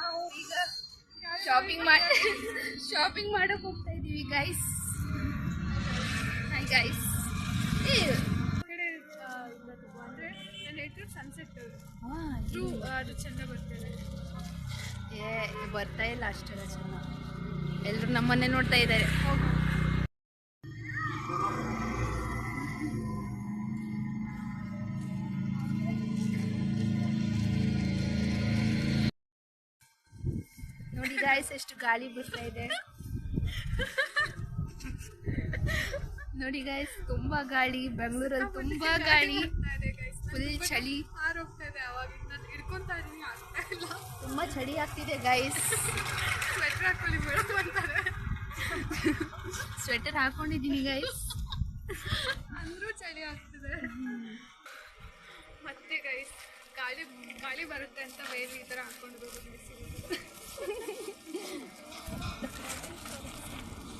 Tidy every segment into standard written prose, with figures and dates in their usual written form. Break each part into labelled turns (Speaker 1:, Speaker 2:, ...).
Speaker 1: ನಾವು ಈಗ ಶಾಪಿಂಗ್ ಮಾಡಕ್ ಹೋಗ್ತಾ ಇದೀವಿ ಗೈಸ್. Hi guys. ಸನ್ಸೆಟ್ ಅದು ಚೆಂದ ಬರ್ತದೆ. ಬರ್ತಾ ಇಲ್ಲ ಅಷ್ಟೆಲ್ಲ ಚೆಂದ. ಎಲ್ಲರೂ ನಮ್ಮನ್ನೇ ನೋಡ್ತಾ ಇದ್ದಾರೆ. ನೋಡಿ ಗಾಯ್ಸ್ ಎಷ್ಟು ಗಾಳಿ ಬರ್ತಾ ಇದೆ. ನೋಡಿ ಗಾಯ್ಸ್ ತುಂಬಾ ಗಾಳಿ, ಬೆಂಗಳೂರಲ್ಲಿ ತುಂಬಾ ಗಾಳಿ, ಫುಲ್ ಚಳಿ. ತುಂಬಾ ಚಳಿ ಆಗ್ತಿದೆ ಗೈಸ್. ಸ್ವೆಟರ್ ಹಾಕೊಂಡಿದ್ದೀನಿ ಗೈಸ್, ಅಂದ್ರೂ ಚಳಿ ಆಗ್ತಿದೆ. ಮತ್ತೆ ಗೈಸ್ ಗಾಳಿ ಬರುತ್ತೆ ಅಂತ ಬೇರೆ ಈ ತರ ಹಾಕೊಂಡು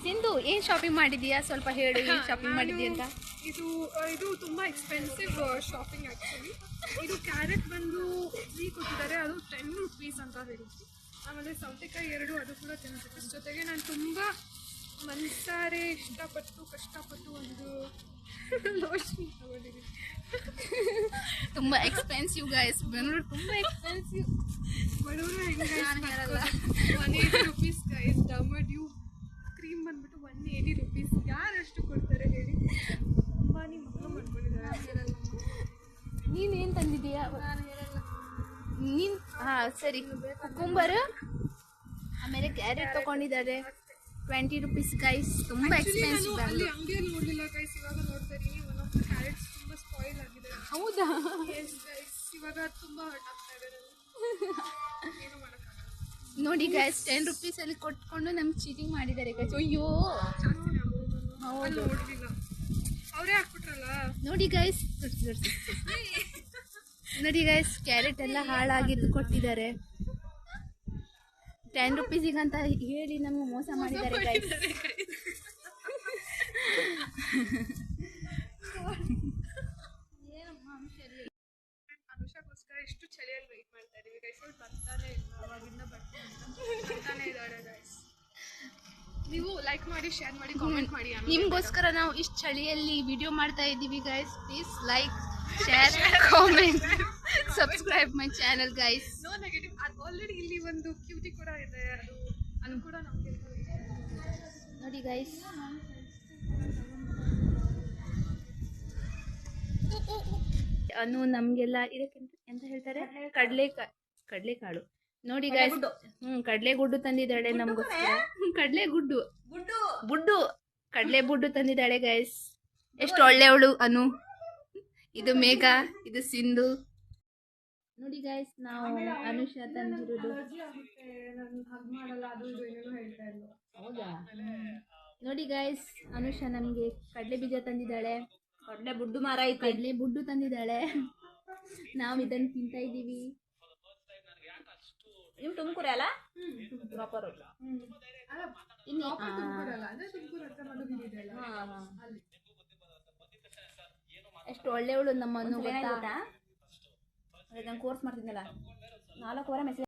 Speaker 1: ಸಿಂಧು, ಏನ್ ಶಾಪಿಂಗ್ ಮಾಡಿದೀಯಾ? ಸ್ವಲ್ಪ ಹೇಳು, ಏನ್ ಶಾಪಿಂಗ್ ಮಾಡಿದ್ಯಾ ಅಂತ. ಇದು ತುಂಬಾ ಎಕ್ಸ್ಪೆನ್ಸಿವ್ ಶಾಪಿಂಗ್ ಆಕ್ಚುಲಿ. ಇದು ಕ್ಯಾರೆಟ್ ಬಂದು ಫ್ರೀ ಕೊಟ್ಟಿದ್ದಾರೆ, ಅದು 10 rupees ಅಂತ ಹೇಳಿದ್ವಿ. ಆಮೇಲೆ ಸೌತೆಕಾಯಿ 2, ಅದು ಕೂಡ 10 rupees. ಜೊತೆಗೆ ನಾನು ತುಂಬಾ ಮನಸಾರೆ ಕಷ್ಟಪಟ್ಟು ಒಂದು ಲೋಷನ್ ತಗೊಂಡಿದ್ದೀನಿ. ತುಂಬಾ ಎಕ್ಸ್ಪೆನ್ಸಿವ್ ಗೈಸ್, ಬೆಂಗಳೂರು ತುಂಬಾ ಎಕ್ಸ್ಪೆನ್ಸಿವ್. ಬಡವರು ಹೆಂಗೆ 180 rupees ಗೈಸ್. ಡಮಡ್ಯೂ ಕ್ರೀಮ್ ಬಂದ್ಬಿಟ್ಟು 180 rupees. ಯಾರಷ್ಟು ಕೊಡ್ತಾರೆ ಹೇಳಿ? ಅಂಬಾನಿ ಮಕ್ಕಳು ಮಾಡ್ಕೊಂಡಿದ್ದಾರೆ. ನೀನೇನು ತಂದಿದ್ದೀಯಾ? ನಾನು ಹೇಳಲ್ಲ. ನೀನು ಸರಿ. ಕುಕುಂಬರ್ ಆಮೇಲೆ ಕ್ಯಾರೆಟ್ ತಗೊಂಡಿದ್ದಾರೆ 20 rupees ಗೈಸ್. ತುಂಬಾ ಎಕ್ಸ್ಪೆನ್ಸಿವ್. ಅಲ್ಲಿ ಅಂಗಡಿಯಲ್ಲಿ ನೋಡಲಿಲ್ಲ ಗೈಸ್, ಇವಾಗ ನೋಡ್ತಾ ಇದೀನಿ. ಒನ್ ಆಫ್ ದ ಕ್ಯಾರೆಟ್ಸ್ ತುಂಬಾ ಸ್ಪಾಯಿಲ್ ಆಗಿದೆ. ಹೌದಾ? ಎಸ್ ಗೈಸ್, ಇವಾಗ ತುಂಬಾ ಹರ್ಟ್ ಆಗ್ತಾ ಇದೆ. ಏನು ಮಾಡೋಕ್ಕಾಗಲ್ಲ. ನೋಡಿ ಗೈಸ್ 10 rupees ಅಲ್ಲಿ ಕೊಟ್ಕೊಂಡು ನಮ್ಗೆ ಚೀಟಿಂಗ್ ಮಾಡಿದ್ದಾರೆ ಗೈಸ್. ಅಯ್ಯೋ, ಹೌದು, ನೋಡಲಿಲ್ಲ, ಅವರೇ ಹಾಕ್ಬಿಟ್ರಲ್ಲ. ನೋಡಿ ಗೈಸ್, ನೋಡಿ ಗೈಸ್, ಕ್ಯಾರೆಟ್ ಎಲ್ಲ ಹಾಳಾಗಿದ್ದು ಕೊಟ್ಟಿದ್ದಾರೆ 10 rupees ಅಂತ ಹೇಳಿ ನಮ್ಗೆ ಮೋಸ ಮಾಡಿದ್ದಾರೆ ಗೈಸ್. ಅನುಷಾಗೋಸ್ಕರ ಎಷ್ಟು ಚಳಿಯಲ್ಲಿ ವೆಯ್ಟ್ ಮಾಡ್ತಾ ಇದೀವಿ ಗೈಸ್. ಬರ್ತಾನೆ ಇಲ್ಲ, ಅವಾಗಿಂದ ಬರ್ತಾನೆ ಇದ್ದಾಳೆ ಗೈಸ್. ನೀವು ಲೈಕ್ ಮಾಡಿ, ಶೇರ್ ಮಾಡಿ, ಕಾಮೆಂಟ್ ಮಾಡಿ. ನಿಮ್ಗೋಸ್ಕರ ನಾವು ಇಷ್ಟು ಚಳಿಯಲ್ಲಿ ವಿಡಿಯೋ ಮಾಡ್ತಾ ಇದ್ದೀವಿ guys. Please like, share, comment, subscribe my channel guys. No negative. Already ಇಲ್ಲಿ ಒಂದು ಕ್ಯೂಟಿ ಕೂಡ ಇದೆ, ಅದು ಕೂಡ ನಮಗೆ ನೋಡಿ ಗೈಸ್. ಅನು ನಮ್ಗೆಲ್ಲ ಇದಕ್ಕೆ ಎಂತ ಹೇಳ್ತಾರೆ, ಕಡಲೆಕಾಳು. ನೋಡಿ ಗೈಸ್, ಕಡಲೆಗುಡ್ಡು ತಂದಿದ್ದಾಳೆ ನಮ್ಗೋಸ್ಕರ. ಕಡಲೆ ಬುಡ್ಡು ತಂದಿದ್ದಾಳೆ ಗೈಸ್. ಎಷ್ಟು ಒಳ್ಳೆಯವಳು ಅನು. ಇದು ಮೇಘ, ಇದು ಸಿಂಧು. ನೋಡಿ ಗೈಸ್, ನಾವು ಅನುಷಾ ತಂದಿರೋದು. ಹೌದಾ? ನೋಡಿ ಗೈಸ್, ಅನುಷಾ ನಮ್ಗೆ ಕಡಲೆ ಬೀಜ ತಂದಿದ್ದಾಳೆ. ಕಡಲೆ ಬುಡ್ಡು ತಂದಿದ್ದಾಳೆ. ನಾವು ಇದನ್ನು ತಿಂತಾ ಇದ್ದೀವಿ.
Speaker 2: ನೀವು ತುಮಕೂರು ಅಲ್ಲ? ಪ್ರಾಪರ್
Speaker 1: ಎಷ್ಟು ಒಳ್ಳೆಯವಳು ನಮ್ಮ ಅನು.
Speaker 2: ಕೋರ್ಸ್ ಮಾಡ್ತಿದ್ನಲ್ಲ 4 ವಾರ ಮೆಸೇಜ್